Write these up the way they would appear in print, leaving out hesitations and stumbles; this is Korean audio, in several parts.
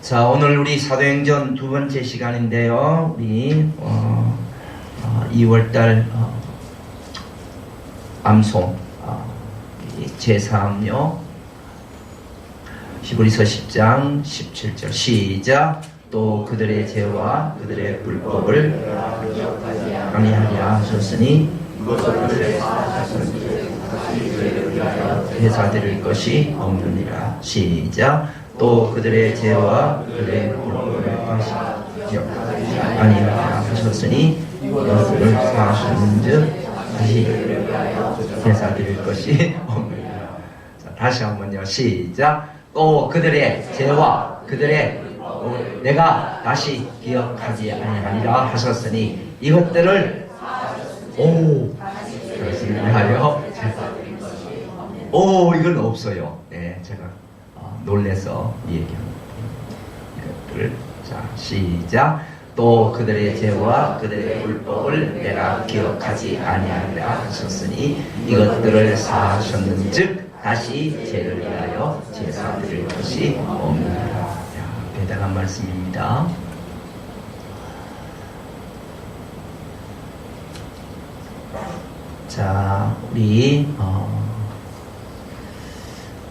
자, 오늘 우리 사도행전 두 번째 시간인데요. 우리 2월달 암송 제3요 히브리서 10장 17절 시작. 또 그들의 죄와 그들의 불법을 아니하리라 하셨으니 회사드릴 것이 없느니라. 시작. 또 그들의 죄와 그들의 불법을 아니하리라 하셨으니 이것을 사하셨는즉 다시 회사드릴 것이 없느니라. 자, 다시 한번요. 시작. 또 그들의 죄와 그들의 내가 다시 기억하지 아니하리라 하셨으니 이것들을 다시 위하여 이건 없어요. 네, 제가 놀래서 얘기합니다. 이것들 자 시작. 또 그들의 죄와 그들의 불법을 내가 기억하지 아니하리라 하셨으니 이것들을 사하셨는즉 다시 죄를 위하여 제사 드릴 것이 없느니라. 대단한 말씀입니다. 자, 우리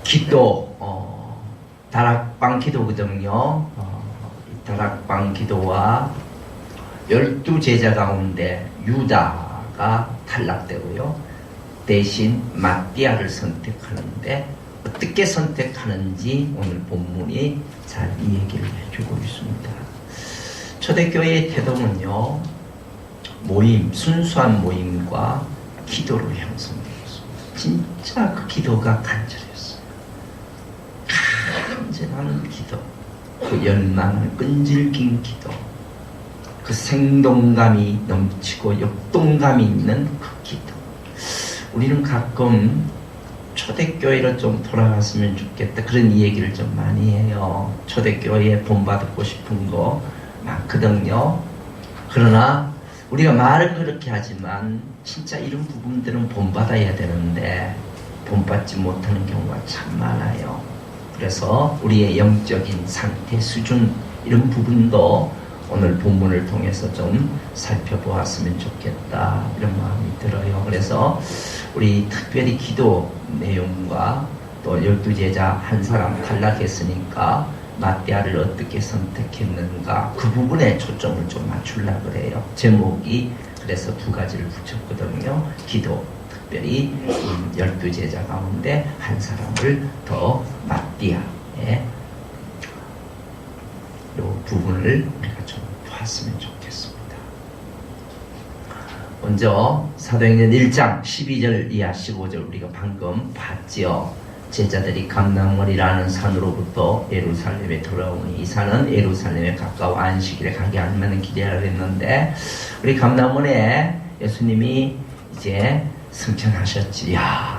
기도 다락방 기도거든요. 다락방 기도와 12제자 가운데 유다가 탈락되고요. 대신 마띠아를 선택하는데 어떻게 선택하는지 오늘 본문이 잘 이 얘기를 해주고 있습니다. 초대교회의 태도는요, 순수한 모임과 기도로 형성되었습니다. 진짜 그 기도가 간절했어요. 간절한 기도, 그 열망을 끈질긴 기도, 그 생동감이 넘치고 역동감이 있는 그 기도. 우리는 가끔 초대교회로 좀 돌아갔으면 좋겠다 그런 얘기를 좀 많이 해요. 초대교회에 본받고 싶은 거 많거든요. 그러나 우리가 말은 그렇게 하지만 진짜 이런 부분들은 본받아야 되는데 본받지 못하는 경우가 참 많아요. 그래서 우리의 영적인 상태, 수준 이런 부분도 오늘 본문을 통해서 좀 살펴보았으면 좋겠다 이런 마음이 들어요. 그래서 우리 특별히 기도 내용과 또 12제자 한 사람 탈락했으니까 마띠아를 어떻게 선택했는가 그 부분에 초점을 좀 맞추려고 그래요. 제목이 그래서 두 가지를 붙였거든요. 기도, 특별히 12제자 가운데 한 사람을 더 마띠아의 이 부분을 우리가 좀 봤으면 좋겠습니다. 먼저 사도행전 1장 12절 이하 15절 우리가 방금 봤지요. 제자들이 감람원이라는 산으로부터 예루살렘에 돌아오니 이 산은 예루살렘에 가까워 안식일에 가게 하면 기대하려 했는데 우리 감람원에 예수님이 이제 승천하셨지.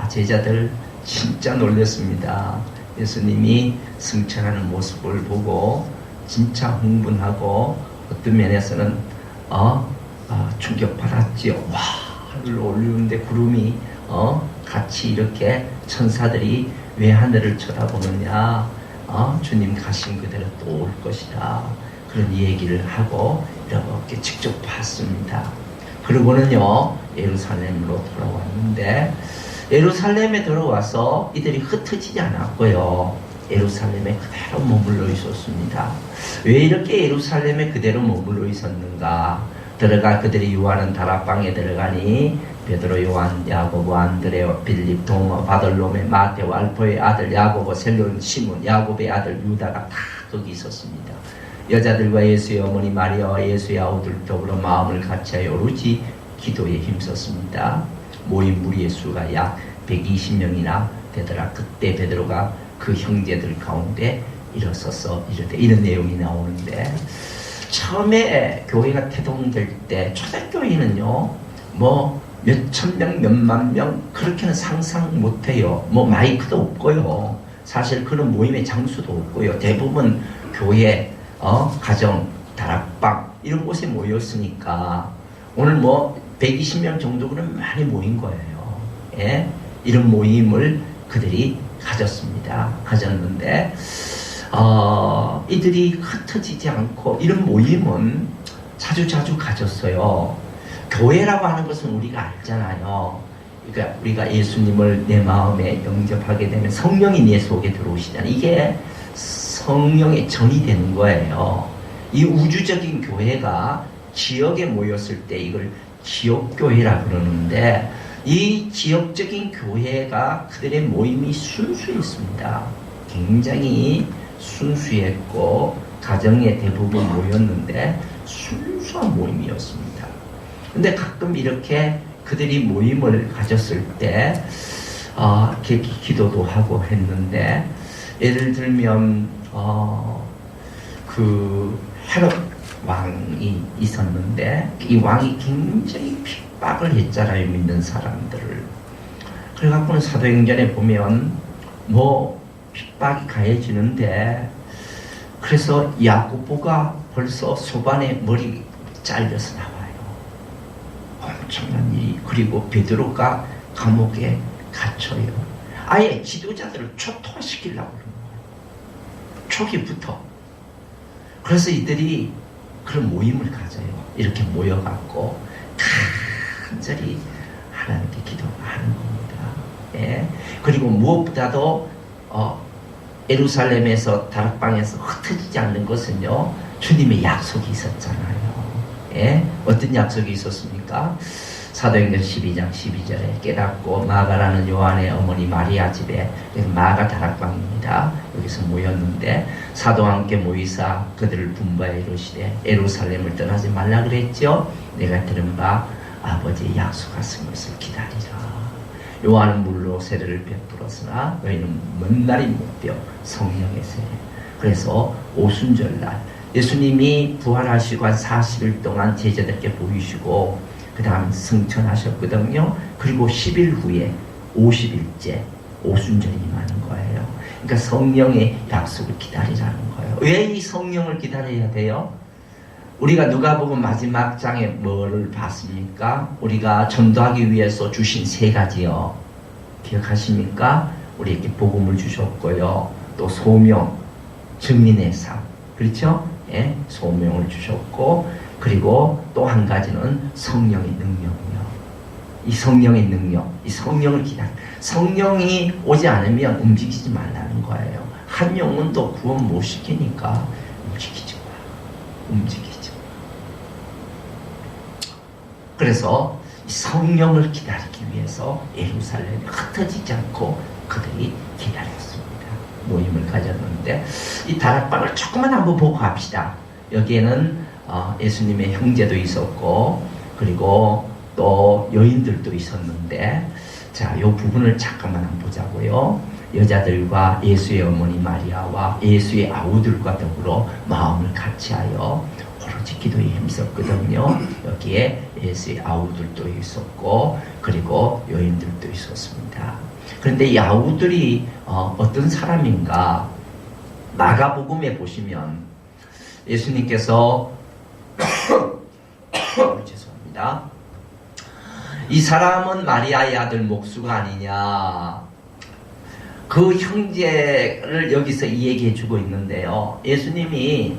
제자들 진짜 놀랐습니다. 예수님이 승천하는 모습을 보고 진짜 흥분하고 어떤 면에서는 충격받았지요. 하늘로 올리는데 구름이 같이 이렇게 천사들이 왜 하늘을 쳐다보느냐, 주님 가신 그대로 또 올 것이다 그런 얘기를 하고 이렇게 직접 봤습니다. 그리고는요 예루살렘으로 돌아왔는데 예루살렘에 들어와서 이들이 흩어지지 않았고요. 예루살렘에 그대로 머물러 있었습니다. 왜 이렇게 예루살렘에 그대로 머물러 있었는가? 그들이 유하는 다락방에 들어가니 베드로, 요한, 야고보, 안드레, 빌립, 도마, 바돌로메, 마테오, 알포의 아들 야고보, 셀론, 시몬, 야고보의 아들 유다가 다 거기 있었습니다. 여자들과 예수의 어머니 마리아와 예수의 아우들 더불어 마음을 같이하여 오로지 기도에 힘썼습니다. 모인 무리의 수가 약 120명이나 되더라. 그때 베드로가 그 형제들 가운데 일어서서 이르되 이런 내용이 나오는데 처음에 교회가 태동될 때 초대교회는요 몇천 명, 몇만 명 그렇게는 상상 못해요. 마이크도 없고요. 사실 그런 모임의 장수도 없고요. 대부분 교회, 가정, 다락방 이런 곳에 모였으니까 오늘 120명 정도는 많이 모인 거예요. 예? 이런 모임을 그들이 가졌습니다. 가졌는데 이들이 흩어지지 않고 이런 모임은 자주자주 가졌어요. 교회라고 하는 것은 우리가 알잖아요. 그러니까 우리가 예수님을 내 마음에 영접하게 되면 성령이 내 속에 들어오시잖아요. 이게 성령의 전이 되는 거예요. 이 우주적인 교회가 지역에 모였을 때 이걸 지역교회라 그러는데, 이 지역적인 교회가 그들의 모임이 순수했습니다. 굉장히 순수했고 가정에 대부분 모였는데 순수한 모임이었습니다. 근데 가끔 이렇게 그들이 모임을 가졌을 때 이렇게 기도도 하고 했는데, 예를 들면 그 헤롯 왕이 있었는데 이 왕이 굉장히 핍박을 했잖아요, 믿는 사람들을. 그래갖고는 사도행전에 보면 뭐 핍박이 가해지는데, 그래서 야고보가 벌써 소반에 머리 잘려서 나와요. 엄청난 일이. 그리고 베드로가 감옥에 갇혀요. 아예 지도자들을 초토화시키려고 그러는 거예요, 초기부터. 그래서 이들이 그런 모임을 가져요. 이렇게 모여갖고 간절히 하나님께 기도하는 겁니다. 예. 그리고 무엇보다도 예루살렘에서 다락방에서 흩어지지 않는 것은요, 주님의 약속이 있었잖아요. 예. 어떤 약속이 있었습니까? 사도행전 12장 12절에 깨닫고 마가라는 요한의 어머니 마리아 집에, 마가 다락방입니다. 여기서 모였는데 사도와 함께 모이사 그들을 분부하여 이르시되 예루살렘을 떠나지 말라 그랬죠. 내가 들은 바 아버지의 약속하신 것을 기다리라. 요한은 물로 세례를 베풀었으나 너희는 먼 날이 못 배워 성령의 세례. 그래서 오순절날 예수님이 부활하시고 한 40일 동안 제자들께 보이시고 그 다음 승천하셨거든요. 그리고 10일 후에 50일째 오순절이 임하는 거예요. 그러니까 성령의 약속을 기다리라는 거예요. 왜 이 성령을 기다려야 돼요? 우리가 누가복음 마지막 장에 뭐를 봤습니까? 우리가 전도하기 위해서 주신 3가지요. 기억하십니까? 우리에게 복음을 주셨고요. 또 소명, 증인의 삶. 그렇죠? 예, 소명을 주셨고, 그리고 또 한 가지는 성령의 능력이요. 이 성령의 능력, 이 성령을 기다려. 성령이 오지 않으면 움직이지 말라는 거예요. 한 영혼도 구원 못 시키니까 움직이지 마. 움직이지 마. 그래서 이 성령을 기다리기 위해서 예루살렘이 흩어지지 않고 그들이 기다렸습니다. 모임을 가졌는데, 이 다락방을 조금만 한번 보고 갑시다. 여기에는 예수님의 형제도 있었고, 그리고 또 여인들도 있었는데, 자, 이 부분을 잠깐만 한번 보자고요. 여자들과 예수의 어머니 마리아와 예수의 아우들과 더불어 마음을 같이하여 오로지 기도에 힘썼거든요. 여기에 예수의 아우들도 있었고, 그리고 여인들도 있었습니다. 그런데 이 아우들이 어떤 사람인가? 마가복음에 보시면 예수님께서 죄송합니다. 이 사람은 마리아의 아들 목수가 아니냐, 그 형제를 여기서 이야기해 주고 있는데요. 예수님이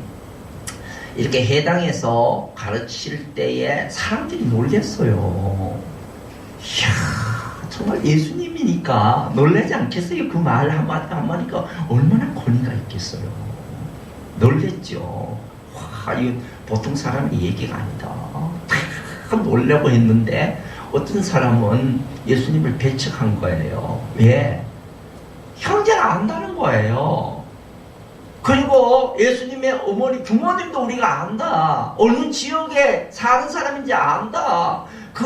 이렇게 해당에서 가르칠 때에 사람들이 놀랬어요. 이야, 정말 예수님이니까 놀라지 않겠어요? 그 말 한마디가 얼마나 권위가 있겠어요. 놀랬죠. 와, 이거 보통 사람의 얘기가 아니다. 놀라고 했는데 어떤 사람은 예수님을 배척한 거예요. 왜? 형제가 안다는 거예요. 그리고 예수님의 어머니 부모님도 우리가 안다. 어느 지역에 사는 사람인지 안다. 그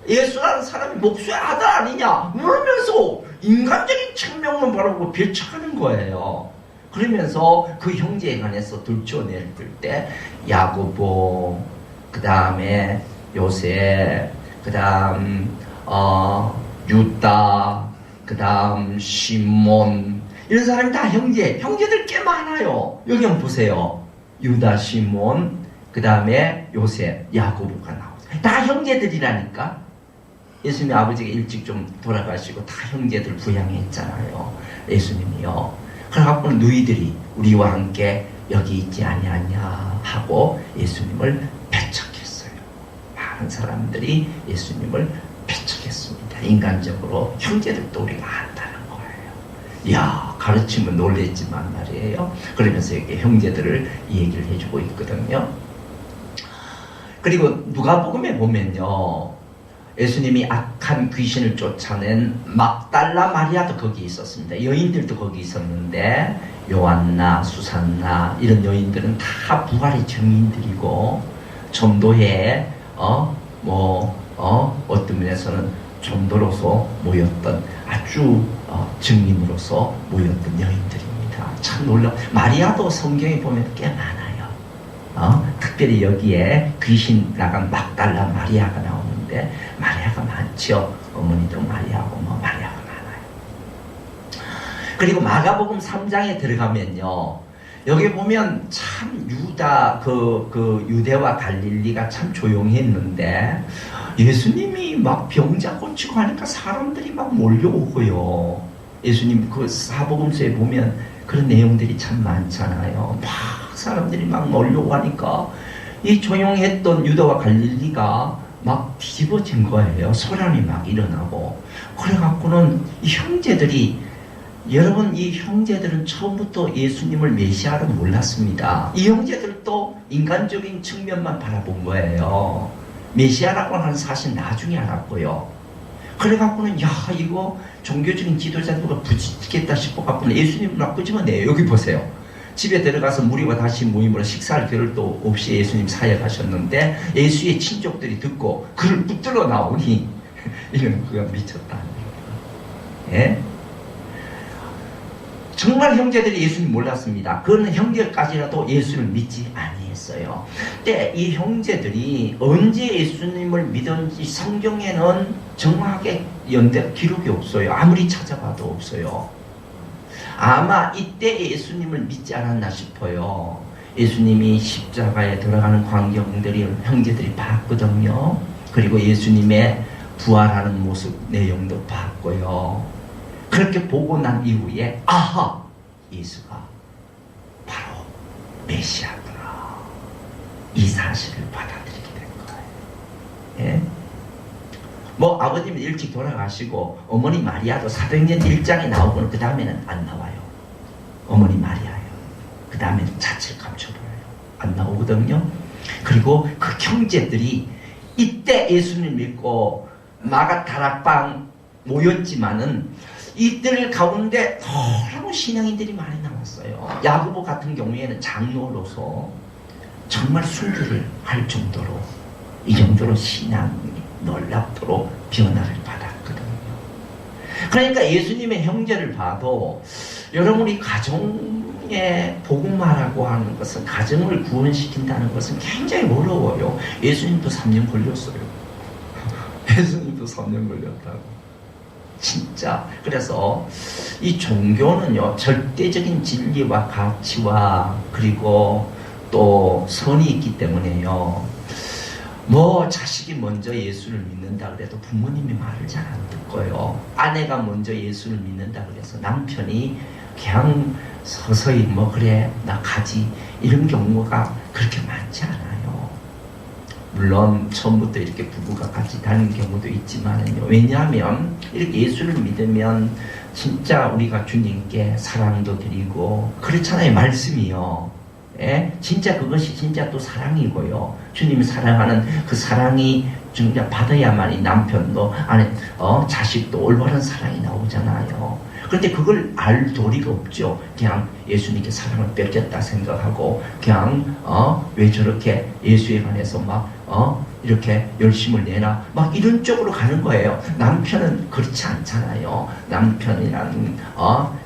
예수라는 사람이 목수의 아들 아니냐 그러면서 인간적인 측면만 바라보고 배척하는 거예요. 그러면서 그 형제에 관해서 들춰낼 때 야고보, 그 다음에 요셉, 그 다음 유다, 그 다음 시몬, 이런 사람이 다 형제들 꽤 많아요. 여기 한번 보세요. 유다, 시몬, 그 다음에 요셉, 야고보가 나오죠. 다 형제들이라니까. 예수님 아버지가 일찍 좀 돌아가시고 다 형제들 부양했잖아요. 예수님이요. 그래갖고 너희들이 우리와 함께 여기 있지 아니하냐 하고 예수님을 배척했어요. 많은 사람들이 예수님을 배척했습니다. 인간적으로 형제들도 우리가 안다는 거예요. 이야, 가르치면 놀랬지만 말이에요. 그러면서 이렇게 형제들을 얘기를 해주고 있거든요. 그리고 누가복음에 보면요, 예수님이 악한 귀신을 쫓아낸 막달라 마리아도 거기 있었습니다. 여인들도 거기 있었는데 요한나 수산나 이런 여인들은 다 부활의 증인들이고 전도에 어떤 면에서는 전도로서 모였던 아주 증인으로서 모였던 여인들입니다. 참 놀라워. 마리아도 성경에 보면 꽤 많아요. 특별히 여기에 귀신 나간 막달라 마리아가 나오는데 마리아가 많죠. 어머니도 마리아고 마리아가 많아요. 그리고 마가복음 3장에 들어가면요, 여기 보면 참 유대와 갈릴리가 참 조용했는데 예수님이 막 병자 고치고 하니까 사람들이 막 몰려오고요. 예수님 그 사복음서에 보면 그런 내용들이 참 많잖아요. 막 사람들이 막 몰려오고 하니까 이 조용했던 유다와 갈릴리가 막 뒤집어진 거예요. 소란이 막 일어나고. 그래갖고는 이 형제들이, 여러분, 이 형제들은 처음부터 예수님을 메시아로 몰랐습니다. 이 형제들도 인간적인 측면만 바라본 거예요. 메시아라고 하는 사실 나중에 알았고요. 그래갖고는 야, 이거 종교적인 지도자들과 부딪히겠다 싶어갖고는 예수님을 막 끄집어내요. 여기 보세요. 집에 들어가서 무리와 다시 모임으로 식사할 겨를도 없이 예수님 사역하셨는데 예수의 친족들이 듣고 그를 붙들어 나오니 이건 그가 미쳤다는 거예요. 예? 정말 형제들이 예수님 몰랐습니다. 그는 형제까지라도 예수를 믿지 아니했어요. 근데 이 형제들이 언제 예수님을 믿은지 성경에는 정확하게 연대 기록이 없어요. 아무리 찾아봐도 없어요. 아마 이때 예수님을 믿지 않았나 싶어요. 예수님이 십자가에 들어가는 광경들이 형제들이 봤거든요. 그리고 예수님의 부활하는 모습 내용도 봤고요. 그렇게 보고 난 이후에 아하, 예수가 바로 메시아구나, 이 사실을 받아들이게 된 거예요. 예? 아버님이 일찍 돌아가시고 어머니 마리아도 사도행전 1장에 나오고는 그 다음에는 안 나와요. 어머니 마리아예요. 그 다음에는 자취를 감춰버려요. 안 나오거든요. 그리고 그 형제들이 이때 예수님을 믿고 마가다락방 모였지만은 이들 가운데 너무 신앙인들이 많이 나왔어요. 야고보 같은 경우에는 장로로서 정말 순교를 할 정도로, 이 정도로 신앙이 놀랍도록 변화를 받았거든요. 그러니까 예수님의 형제를 봐도 여러분이 가정에 복음화라고 하는 것은, 가정을 구원시킨다는 것은 굉장히 어려워요. 예수님도 3년 걸렸어요. 예수님도 3년 걸렸다고. 진짜. 그래서 이 종교는요, 절대적인 진리와 가치와 그리고 또 선이 있기 때문에요, 자식이 먼저 예수를 믿는다 그래도 부모님이 말을 잘 안 듣고요, 아내가 먼저 예수를 믿는다 그래서 남편이 그냥 서서히 그래 나 가지, 이런 경우가 그렇게 많지 않아요. 물론 처음부터 이렇게 부부가 같이 다니는 경우도 있지만요, 왜냐하면 이렇게 예수를 믿으면 진짜 우리가 주님께 사랑도 드리고 그렇잖아요. 말씀이요. 예? 진짜 그것이 진짜 또 사랑이고요. 주님이 사랑하는 그 사랑이 진짜 받아야만 이 남편도 아니 자식도 올바른 사랑이 나오잖아요. 그런데 그걸 알 도리가 없죠. 그냥 예수님께 사랑을 뺏겼다 생각하고 그냥 왜 저렇게 예수에 관해서 이렇게 열심을 내나 이런 쪽으로 가는 거예요. 남편은 그렇지 않잖아요. 남편이라는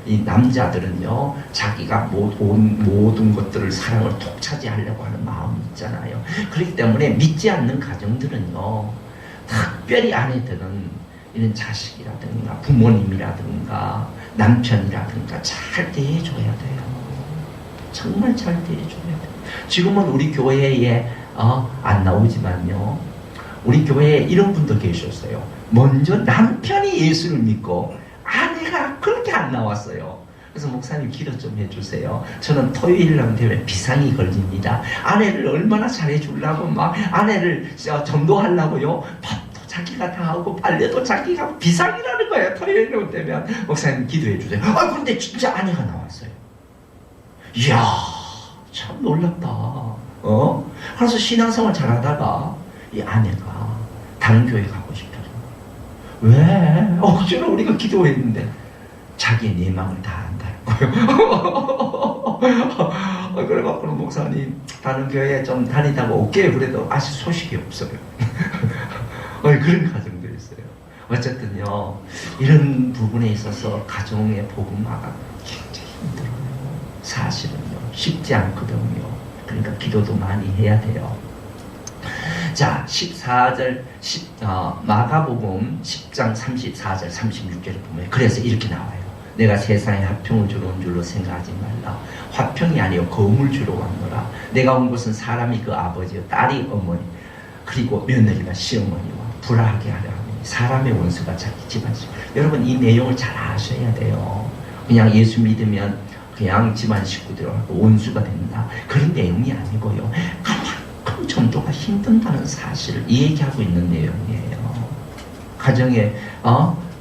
이 남자들은요, 자기가 모든 것들을 사랑을 독차지하려고 하는 마음이 있잖아요. 그렇기 때문에 믿지 않는 가정들은요, 특별히 아내들은 이런 자식이라든가 부모님이라든가 남편이라든가 잘 대해줘야 돼요. 정말 잘 대해줘야 돼요. 지금은 우리 교회에 안 나오지만요, 우리 교회에 이런 분도 계셨어요. 먼저 남편이 예수를 믿고 아내가 그렇게 안 나왔어요. 그래서 목사님 기도 좀 해주세요. 저는 토요일날 되면 비상이 걸립니다. 아내를 얼마나 잘해주려고 막 아내를 전도하려고요. 밥도 자기가 다 하고 빨래도 자기가 하고 비상이라는 거예요. 토요일날 되면. 목사님 기도해 주세요. 아 그런데 진짜 아내가 나왔어요. 이야 참 놀랍다. 그래서 신앙생활 잘하다가 이 아내가 다른 교회 가고 싶다는 거예요. 왜? 억지로 우리가 기도했는데 자기의 내막을 다 안다는 거예요. 그래갖고 목사님 다른 교회에 좀 다니다가 올게요. 그래도 아직 소식이 없어요. 그런 가정도 있어요. 어쨌든요 이런 부분에 있어서 가정의 복음화가 굉장히 힘들어요. 사실은요 쉽지 않거든요. 그러니까 기도도 많이 해야 돼요. 자 14절 마가복음 10장 34절 36절을 보면 그래서 이렇게 나와요. 내가 세상에 화평을 주러 온 줄로 생각하지 말라. 화평이 아니요 거움을 주러 왔노라. 내가 온 것은 사람이 그 아버지와 딸이 어머니 그리고 며느리가 시어머니와 불화하게 하려 하니 사람의 원수가 자기 집안식. 여러분 이 내용을 잘 아셔야 돼요. 그냥 예수 믿으면 그냥 집안 식구들하고 원수가 된다 그런 내용이 아니고요. 그만큼 전도가 힘든다는 사실을 얘기하고 있는 내용이에요. 가정에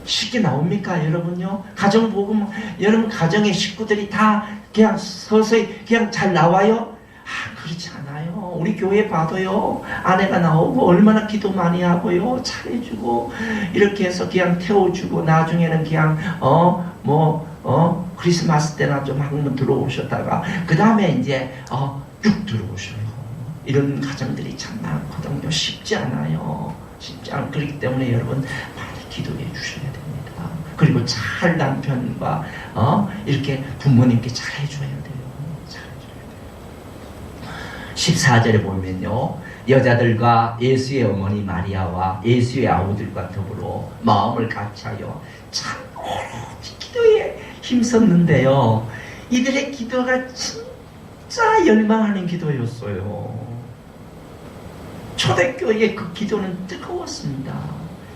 쉽게 나옵니까 여러분요? 가정 복음 여러분 가정의 식구들이 다 그냥 서서히 그냥 잘 나와요? 그렇지 않아요. 우리 교회 봐도요 아내가 나오고 얼마나 기도 많이 하고요 잘해주고 이렇게 해서 그냥 태워주고 나중에는 그냥 크리스마스 때나 좀 한번 들어오셨다가 그 다음에 이제 쭉 들어오셔요. 이런 가정들이 참 많거든요. 쉽지 않아요. 쉽지 않고 그렇기 때문에 여러분 많이 기도해 주셔야 됩니다. 그리고 잘 남편과 이렇게 부모님께 잘 해줘야 돼요. 잘 해줘야 돼요. 14절에 보면요 여자들과 예수의 어머니 마리아와 예수의 아우들과 더불어 마음을 같이하여 참 오로지 기도에 힘썼는데요. 이들의 기도가 진짜 열망하는 기도였어요. 초대교회의 그 기도는 뜨거웠습니다.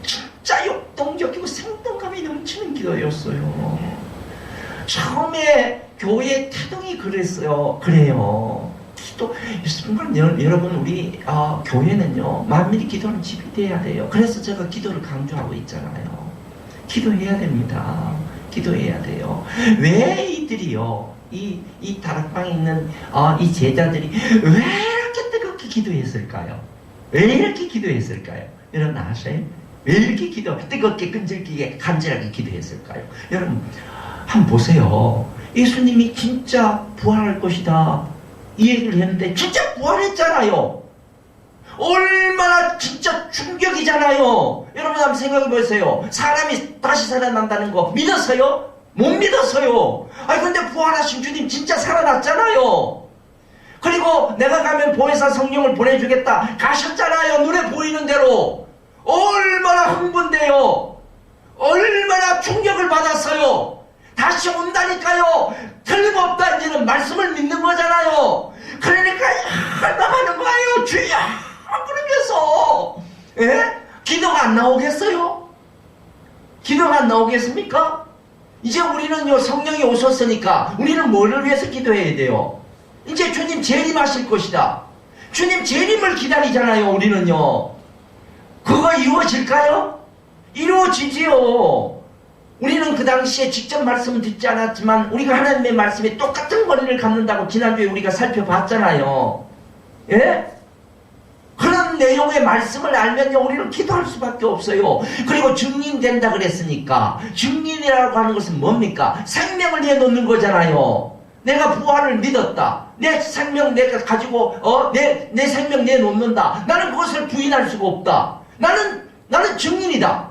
진짜 역동적이고 생동감이 넘치는 기도였어요. 처음에 교회의 태동이 그랬어요. 그래요. 기도 정말 여러분 우리 교회는요 만민이 기도는 집이 돼야 돼요. 그래서 제가 기도를 강조하고 있잖아요. 기도해야 됩니다. 기도해야 돼요. 왜 이들이요 이 다락방에 있는 이 제자들이 왜 이렇게 뜨겁게 기도했을까요? 왜 이렇게 기도했을까요? 여러분 아세요? 왜 이렇게 뜨겁게 끈질기게 간절하게 기도했을까요? 여러분 한번 보세요. 예수님이 진짜 부활할 것이다 이 얘기를 했는데 진짜 부활했잖아요. 얼마나 진짜 충격이잖아요. 여러분 한번 생각해 보세요. 사람이 다시 살아난다는 거 믿었어요? 못 믿었어요. 근데 부활하신 주님 진짜 살아났잖아요. 그리고 내가 가면 보혜사 성령을 보내주겠다 가셨잖아요. 눈에 보이는 대로. 얼마나 흥분돼요. 얼마나 충격을 받았어요. 다시 온다니까요. 틀림없다 이제는 말씀을 믿는 거잖아요. 그러니까 나가는 거예요. 주여 그러면서 기도가 안 나오겠어요? 기도가 안 나오겠습니까? 이제 우리는요 성령이 오셨으니까 우리는 뭐를 위해서 기도해야 돼요? 이제 주님 재림하실 것이다. 주님 재림을 기다리잖아요. 우리는요 그거 이루어질까요? 이루어지지요. 우리는 그 당시에 직접 말씀은 듣지 않았지만 우리가 하나님의 말씀에 똑같은 권위를 갖는다고 지난주에 우리가 살펴봤잖아요. 그런 내용의 말씀을 알면요 우리는 기도할 수밖에 없어요. 그리고 증인된다 그랬으니까 증인이라고 하는 것은 뭡니까? 생명을 내놓는 거잖아요. 내가 부활을 믿었다. 내 생명 내가 가지고 내 생명 내놓는다. 나는 그것을 부인할 수가 없다. 나는 증인이다.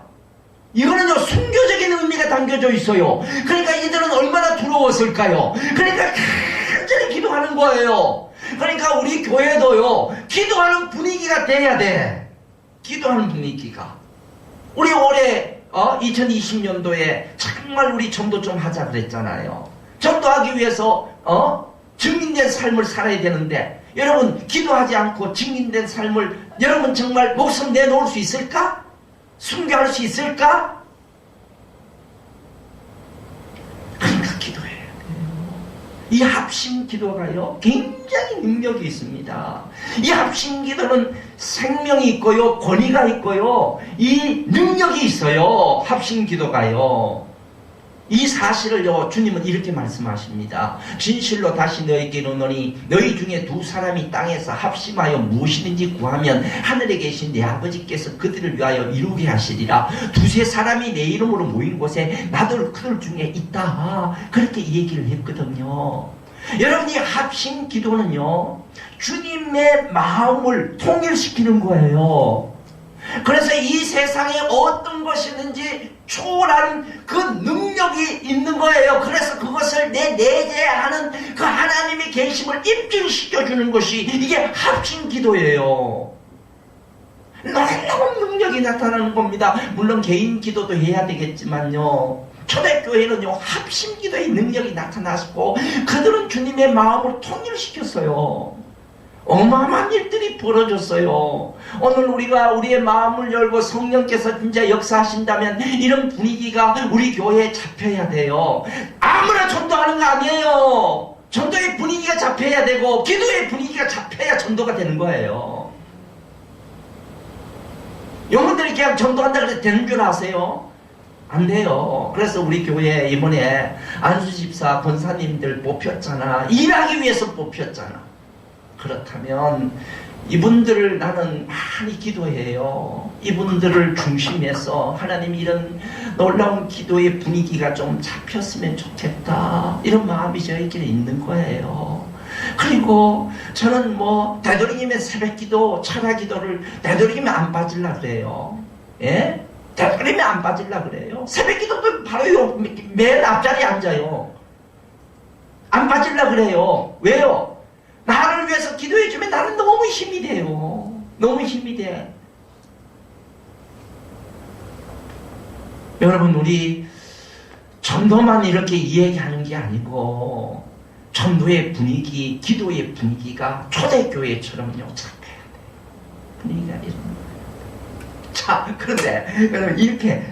이거는요 순교적인 의미가 담겨져 있어요. 그러니까 이들은 얼마나 두려웠을까요? 그러니까 간절히 기도하는 거예요. 그러니까 우리 교회도요 기도하는 분위기가 돼야 돼. 기도하는 분위기가. 우리 올해 2020년도에 정말 우리 전도 좀 하자 그랬잖아요. 전도하기 위해서 증인된 삶을 살아야 되는데 여러분 기도하지 않고 증인된 삶을 여러분 정말 목숨 내놓을 수 있을까? 순교할 수 있을까? 그러니까 기도해야 돼. 이 합심 기도가요, 굉장히 능력이 있습니다. 이 합심 기도는 생명이 있고요, 권위가 있고요, 이 능력이 있어요. 합심 기도가요. 이 사실을요, 주님은 이렇게 말씀하십니다. 진실로 다시 너희에게 이르노니 너희 중에 두 사람이 땅에서 합심하여 무엇이든지 구하면 하늘에 계신 내 아버지께서 그들을 위하여 이루게 하시리라. 두세 사람이 내 이름으로 모인 곳에 나도 그들 중에 있다. 그렇게 얘기를 했거든요. 여러분, 이 합심 기도는요, 주님의 마음을 통일시키는 거예요. 그래서 이 세상에 어떤 것이든지 초월한 그 능력이 있는 거예요. 그래서 그것을 내 내재하는 그 하나님의 계심을 입증시켜주는 것이 이게 합심 기도예요. 놀라운 능력이 나타나는 겁니다. 물론 개인 기도도 해야 되겠지만요, 초대교회는요, 합심 기도의 능력이 나타났고 그들은 주님의 마음을 통일시켰어요. 어마어마한 일들이 벌어졌어요. 오늘 우리가 우리의 마음을 열고 성령께서 진짜 역사하신다면 이런 분위기가 우리 교회에 잡혀야 돼요. 아무나 전도하는 거 아니에요. 전도의 분위기가 잡혀야 되고 기도의 분위기가 잡혀야 전도가 되는 거예요. 영혼들이 그냥 전도한다 그래서 되는 줄 아세요? 안 돼요. 그래서 우리 교회 이번에 안수집사 권사님들 뽑혔잖아. 일하기 위해서 뽑혔잖아. 그렇다면 이분들을 나는 많이 기도해요. 이분들을 중심해서 하나님 이런 놀라운 기도의 분위기가 좀 잡혔으면 좋겠다, 이런 마음이 저에게 있는 거예요. 그리고 저는 뭐 되도록이면 새벽기도, 철야기도를 되도록이면 안 빠질라 그래요. 예? 되도록이면 안 빠질라 그래요. 새벽기도도 바로 요 맨 앞자리에 앉아요. 안 빠질라 그래요. 왜요? 나를 위해서 기도해주면 나는 너무 힘이 돼요. 너무 힘이 돼. 여러분, 우리 전도만 이렇게 이야기하는 게 아니고 전도의 분위기, 기도의 분위기가 초대교회처럼요, 잡혀야 돼요. 분위기가 이런. 자, 그런데 여러분, 이렇게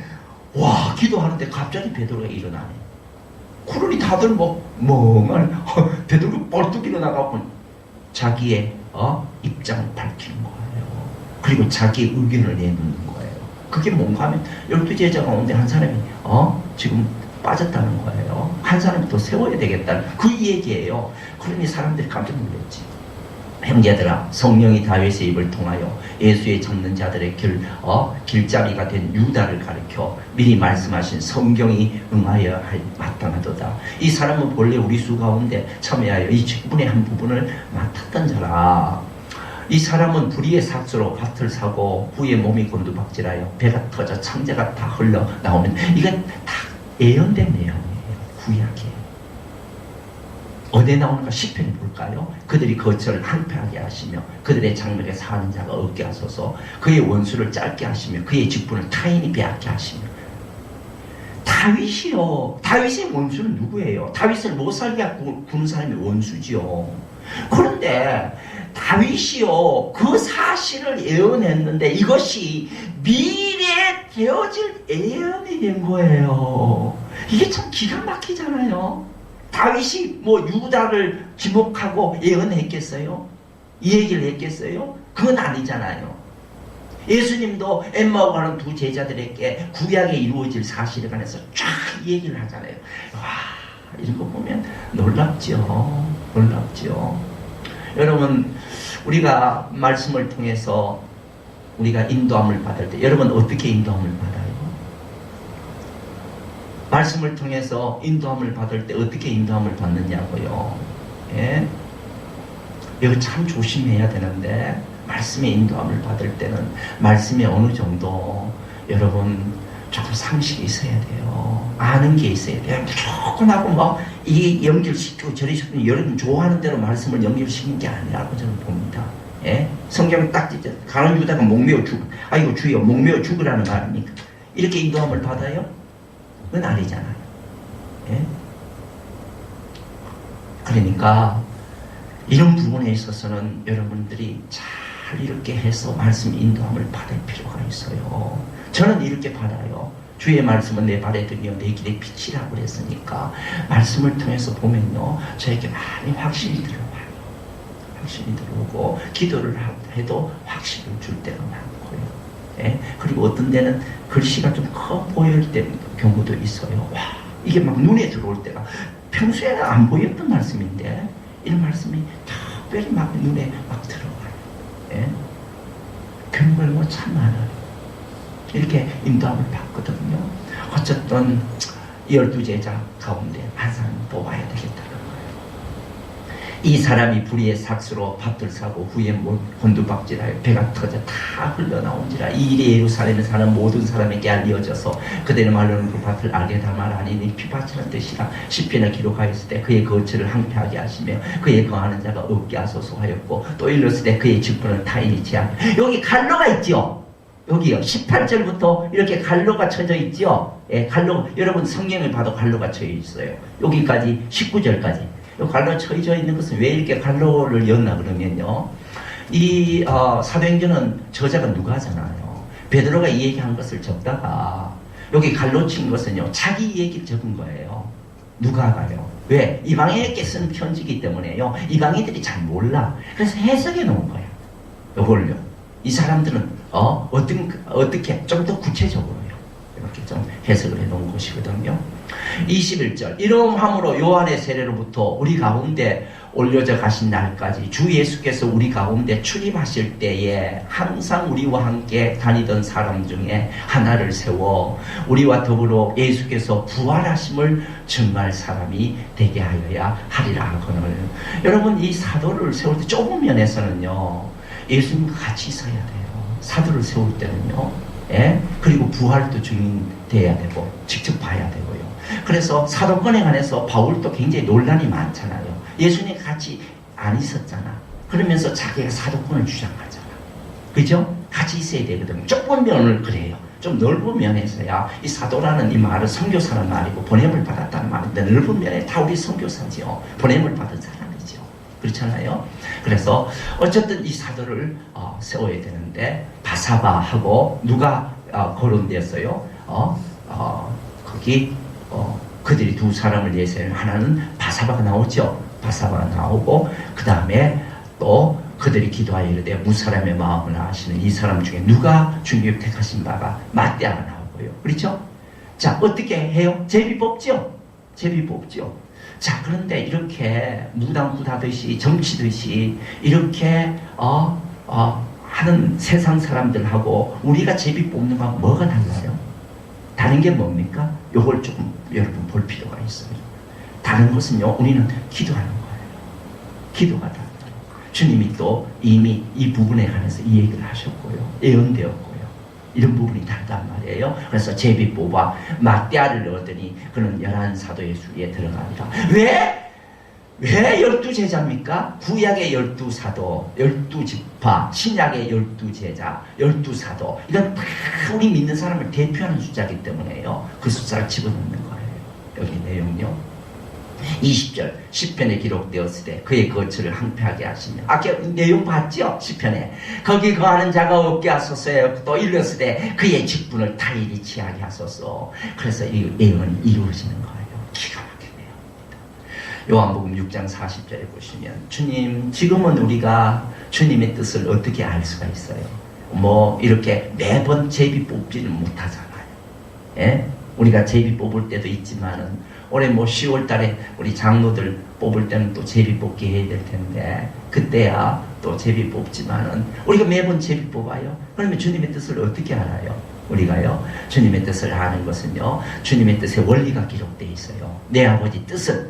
와, 기도하는데 갑자기 베드로가 일어나네. 그러니 다들 뭐 멍한 베드로가 벌떡 일어나가고 자기의 입장을 밝히는 거예요. 그리고 자기의 의견을 내놓는 거예요. 그게 뭔가 하면 12제자 가운데 한 사람이 지금 빠졌다는 거예요. 한 사람이 더 세워야 되겠다는 그 얘기예요. 그러니 사람들이 깜짝 놀랐지. 형제들아, 성령이 다윗의 입을 통하여 예수의 잡는 자들의 길잡이가 된 유다를 가리켜 미리 말씀하신 성경이 응하여 할 마땅하도다. 이 사람은 본래 우리 수 가운데 참여하여 이 직분의 한 부분을 맡았던 자라. 이 사람은 불의의 삭수로 밭을 사고 후에 몸이 곤두박질하여 배가 터져 창자가 다 흘러 나오는, 이건 다 예언된 내용이에요. 구약에 어디에 나오는가 시편에 볼까요? 그들이 거처를 황폐하게 하시며 그들의 장막에 사는 자가 없게 하소서. 그의 원수를 짧게 하시며 그의 직분을 타인이 빼앗게 하시며. 다윗이요, 다윗의 원수는 누구예요? 다윗을 못 살게 구는 사람이 원수지요. 그런데 다윗이요, 그 사실을 예언했는데 이것이 미래에 되어질 예언이 된 거예요. 이게 참 기가 막히잖아요. 다윗이 뭐 유다를 지목하고 예언했겠어요? 이 얘기를 했겠어요? 그건 아니잖아요. 예수님도 엠마오 가는 두 제자들에게 구약에 이루어질 사실에 관해서 쫙 얘기를 하잖아요. 와, 이런 거 보면 놀랍죠. 놀랍죠. 여러분, 우리가 말씀을 통해서 우리가 인도함을 받을 때, 여러분 어떻게 인도함을 받아요? 말씀을 통해서 인도함을 받을 때 어떻게 인도함을 받느냐고요. 예? 이거 참 조심해야 되는데, 말씀의 인도함을 받을 때는 말씀에 어느 정도 여러분 조금 상식이 있어야 돼요. 아는 게 있어야 돼요. 무조건 하고 뭐 이 연결시키고 저리 시키고 여러분 좋아하는 대로 말씀을 연결시키는 게 아니라고 저는 봅니다. 예? 성경은 딱 가는 유다가 목매어 죽, 아이고 주여 목매어 죽으라는 거 아닙니까? 이렇게 인도함을 받아요? 그건 아니잖아요. 예? 그러니까 이런 부분에 있어서는 여러분들이 잘 이렇게 해서 말씀 인도함을 받을 필요가 있어요. 저는 이렇게 받아요. 주의 말씀은 내 발에 등이요 내 길에 빛이라고 그랬으니까 말씀을 통해서 보면요 저에게 많이 확신이 들어와요. 확신이 들어오고 기도를 해도 확신을 줄 때가 많고요. 예? 그리고 어떤 데는 글씨가 좀 커 보일 때 경우도 있어요. 와, 이게 막 눈에 들어올 때가 평소에는 안 보였던 말씀인데 이 말씀이 특별히 막 눈에 막 들어가요. 예? 경험을 참 많아요. 이렇게 인도함을 받거든요. 어쨌든 12제자 가운데 한 사람 뽑아야 되겠다는 거예요. 이 사람이 불의의 삭수로 밭을 사고 후에 곤두박질하여 배가 터져 다 흘러나온지라 이 일이 예루살렘에 사는 모든 사람에게 알려져서 그들의 말로는 그 밭을 알게 담아라니 피밭이라는 뜻이라 시편을 기록하였을 때 그의 거처를 항폐하게 하시며 그의 거하는 자가 없게 하소서 하였고 또 일렀을 때 그의 직분을 타인이 제하며 여기 갈로가 있죠. 여기요 18절부터 이렇게 갈로가 쳐져 있죠. 예, 갈로 여러분 성경을 봐도 갈로가 쳐져 있어요. 여기까지 19절까지 이 갈로 쳐져 있는 것은 왜 이렇게 갈로를 였나 그러면요 이 사도행전은 저자가 누가잖아요. 베드로가 이 얘기한 것을 적다가 여기 갈로 친 것은요 자기 얘기를 적은 거예요. 누가가요. 왜? 이방인에게 쓴 편지이기 때문에요 이방인들이 잘 몰라. 그래서 해석해 놓은 거예요. 이걸요 이 사람들은 어떻게 좀 더 구체적으로요 이렇게 좀 해석을 해 놓은 것이거든요. 21절 이러함으로 요한의 세례로부터 우리 가운데 올려져 가신 날까지 주 예수께서 우리 가운데 출입하실 때에 항상 우리와 함께 다니던 사람 중에 하나를 세워 우리와 더불어 예수께서 부활하심을 증거할 사람이 되게 하여야 하리라 하거늘. 여러분 이 사도를 세울 때 좁은 면에서는요 예수님과 같이 있어야 돼요. 사도를 세울 때는요. 예? 그리고 부활도 증인돼야 되고 직접 봐야 되고요. 그래서 사도권에 관해서 바울도 굉장히 논란이 많잖아요. 예수님 같이 안 있었잖아. 그러면서 자기가 사도권을 주장하잖아. 그죠? 같이 있어야 되거든요. 좁은 면을 그래요. 좀 넓은 면에서야 이 사도라는 이 말은 선교사라는 말이고 보냄을 받았다는 말인데 넓은 면에 다 우리 선교사지요. 보냄을 받은 사람이죠. 그렇잖아요. 그래서 어쨌든 이 사도를 세워야 되는데 바사바하고 누가 거론됐어요? 거기 그들이 두 사람을 예세는 하나는 바사바가 나오죠. 바사바가 나오고 그 다음에 또 그들이 기도하여 이르되 무사람의 마음을 아시는 이 사람 중에 누가 주님의 택하신 바가 마떼아가 나오고요. 그렇죠? 자 어떻게 해요? 제비 뽑죠. 제비 뽑죠. 자 그런데 이렇게 무당부다듯이 정치듯이 이렇게 하는 세상 사람들하고 우리가 제비 뽑는 거하고 뭐가 달라요? 다른 게 뭡니까? 요걸 조금 여러분 볼 필요가 있어요. 다른 것은요 우리는 기도하는 거예요. 기도가 달라요. 주님이 또 이미 이 부분에 관해서 이 얘기를 하셨고요. 예언되었고요. 이런 부분이 다르단 말이에요. 그래서 제비 뽑아 마떼아를 얻으니 그는 11사도의 수에 들어가니라. 왜 12제자입니까? 구약의 12사도, 12지파, 신약의 12제자, 12사도. 이건 다 우리 믿는 사람을 대표하는 숫자이기 때문에요. 그 숫자를 집어넣는 거예요. 여기 내용요. 20절 시편에 기록되었을 때 그의 거처를 항폐하게 하시며 아까 내용 봤죠? 시편에 거기 거하는 자가 없게 하소서. 또 일렀을 때 그의 직분을 타인이 취하게 하소서. 그래서 이 예언이 이루어지는 거예요. 기가 막히네요. 요한복음 6장 40절에 보시면 주님 지금은 우리가 주님의 뜻을 어떻게 알 수가 있어요? 뭐 이렇게 매번 제비 뽑지는 못하잖아요. 예? 우리가 제비 뽑을 때도 있지만은 올해 뭐 10월 달에 우리 장로들 뽑을 때는 또 제비 뽑기 해야 될 텐데 그때야 또 제비 뽑지만은 우리가 매번 제비 뽑아요. 그러면 주님의 뜻을 어떻게 알아요? 우리가요 주님의 뜻을 아는 것은요 주님의 뜻의 원리가 기록되어 있어요. 내 아버지 뜻은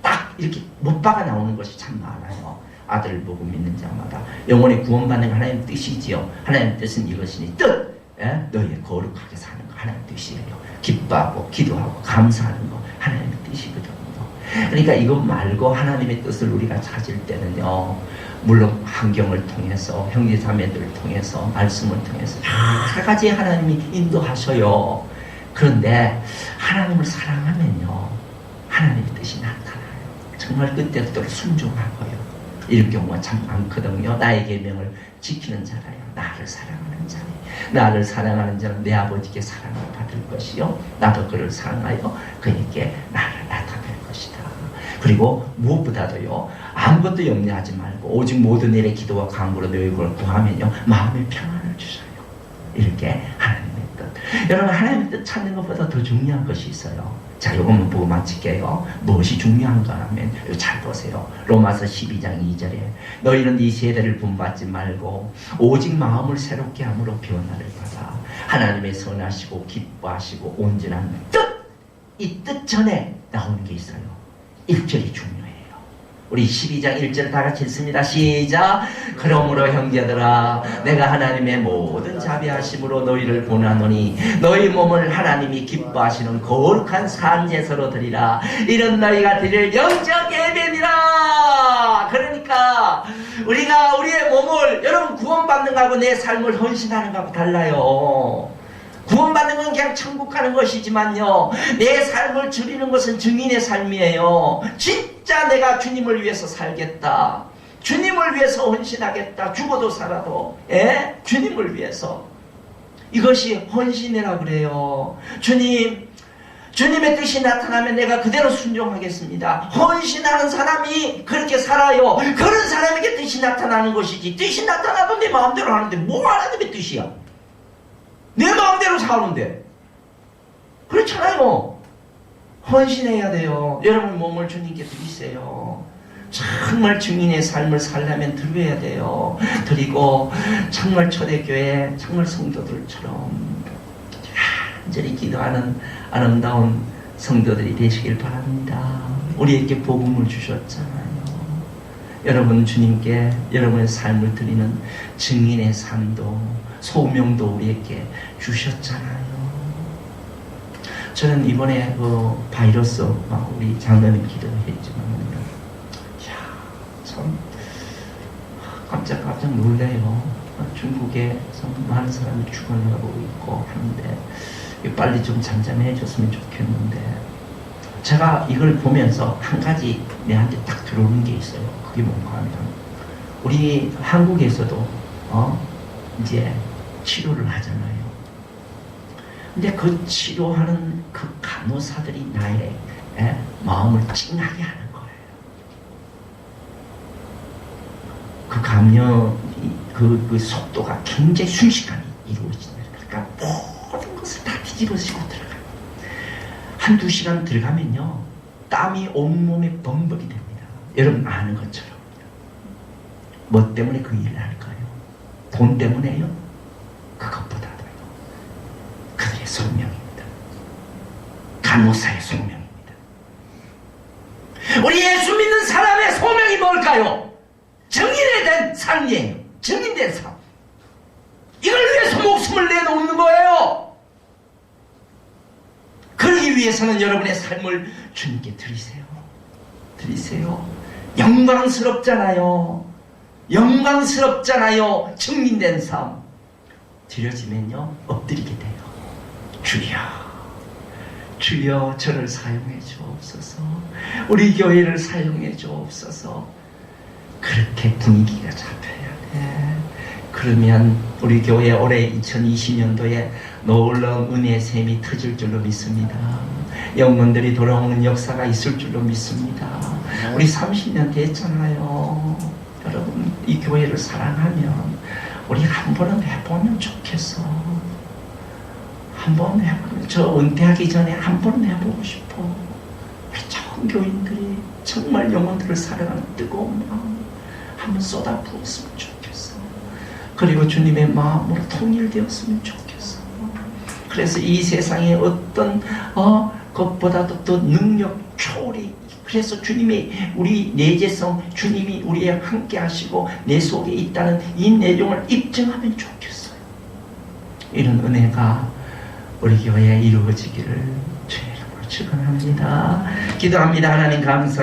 딱 이렇게 못 박아 나오는 것이 참 많아요. 아들을 보고 믿는 자마다 영원히 구원받는 거 하나님의 뜻이지요. 하나님의 뜻은 이것이니 뜻 너희 거룩하게 사는 거 하나님의 뜻이에요. 기뻐하고 기도하고 감사하는 거 하나님의 뜻이거든요. 그러니까 이것 말고 하나님의 뜻을 우리가 찾을 때는요 물론 환경을 통해서 형제자매들을 통해서 말씀을 통해서 여러 가지 하나님이 인도하셔요. 그런데 하나님을 사랑하면요 하나님의 뜻이 나타나요. 정말 그때부터 순종하고요 이럴 경우가 참 많거든요. 나의 계명을 지키는 자라요. 나를 사랑하는 자니. 나를 사랑하는 자는 내 아버지께 사랑을 받을 것이요. 나도 그를 사랑하여 그에게 나를 나타낼 것이다. 그리고 무엇보다도요. 아무것도 염려하지 말고 오직 모든 일에 기도와 간구로 너희 걸 구하면요. 마음의 평안을 주셔요. 이렇게 하나님의 뜻. 여러분 하나님의 뜻 찾는 것보다 더 중요한 것이 있어요. 자, 요것만 보고 마칠게요. 무엇이 중요한가 하면 잘 보세요. 로마서 12장 2절에 너희는 이 세대를 본받지 말고 오직 마음을 새롭게 함으로 변화를 받아 하나님의 선하시고 기뻐하시고 온전한 뜻! 이 뜻 전에 나오는 게 있어요. 1절이 중요해요. 우리 12장 1절 다 같이 읽습니다. 시작. 그러므로 형제들아 내가 하나님의 모든 자비하심으로 너희를 권하노니 너희 몸을 하나님이 기뻐하시는 거룩한 산제사로 드리라. 이런 너희가 드릴 영적 예배니라. 그러니까 우리가 우리의 몸을 여러분 구원받는 거하고 내 삶을 헌신하는 거하고 달라요. 구원받는 건 그냥 천국 가는 것이지만요, 내 삶을 드리는 것은 증인의 삶이에요. 진짜 내가 주님을 위해서 살겠다, 주님을 위해서 헌신하겠다, 죽어도 살아도 주님을 위해서. 이것이 헌신이라 그래요. 주님의 뜻이 나타나면 내가 그대로 순종하겠습니다. 헌신하는 사람이 그렇게 살아요. 그런 사람에게 뜻이 나타나는 것이지, 뜻이 나타나도 내 마음대로 하는데 뭐 하나님의 뜻이야? 내 마음대로 사는데. 그렇잖아요. 헌신해야 돼요. 여러분 몸을 주님께 드리세요. 정말 증인의 삶을 살려면 드려야 돼요. 드리고 정말 초대교회 정말 성도들처럼 간절히 기도하는 아름다운 성도들이 되시길 바랍니다. 우리에게 복음을 주셨잖아요. 여러분 주님께 여러분의 삶을 드리는 증인의 삶도 소명도 우리에게 주셨잖아요. 저는 이번에 그 바이러스 우리 장로님 기도했지만요, 참 깜짝 놀래요. 중국에서 많은 사람이 죽어나가고 있고 하는데 빨리 좀 잠잠해졌으면 좋겠는데, 제가 이걸 보면서 한 가지 내한테 딱 들어오는 게 있어요. 그게 뭔가 하면 우리 한국에서도 이제 치료를 하잖아요. 근데 그 치료하는 그 간호사들이 나의 마음을 찡하게 하는 거예요. 그 감염이 그 속도가 굉장히 순식간에 이루어진다. 그러니까 모든 것을 다 뒤집어쓰고 들어가요. 한두 시간 들어가면요, 땀이 온몸에 범벅이 됩니다. 여러분 아는 것처럼. 뭐 때문에 그 일을 할까요? 돈 때문에요? 그것보다도요, 그들의 소명입니다. 간호사의 소명입니다. 우리 예수 믿는 사람의 소명이 뭘까요? 증인에 대한 삶이에요. 증인된 삶. 이걸 위해서 목숨을 내놓는 거예요. 그러기 위해서는 여러분의 삶을 주님께 드리세요. 드리세요. 영광스럽잖아요. 영광스럽잖아요. 증인된 삶. 드려지면요, 엎드리게 돼요. 주여, 주여 저를 사용해 주옵소서. 우리 교회를 사용해 주옵소서. 그렇게 분위기가 잡혀야 돼. 그러면 우리 교회 올해 2020년도에 놀라운 은혜의 샘이 터질 줄로 믿습니다. 영혼들이 돌아오는 역사가 있을 줄로 믿습니다. 우리 30년 됐잖아요. 여러분 이 교회를 사랑하면 우리 한 번은 해보면 좋겠어. 한 번 해보면, 저 은퇴하기 전에 한 번은 해보고 싶어. 우리 좋은 교인들이 정말 영혼들을 사랑하는 뜨거운 마음 한번 쏟아부었으면 좋겠어. 그리고 주님의 마음으로 통일되었으면 좋겠어. 그래서 이 세상에 어떤 것보다도 더 능력 초월이, 그래서 주님이 우리 내재성, 주님이 우리에 함께 하시고 내 속에 있다는 이 내용을 입증하면 좋겠어요. 이런 은혜가 우리 교회에 이루어지기를 주의 이름으로 축원합니다. 기도합니다. 하나님 감사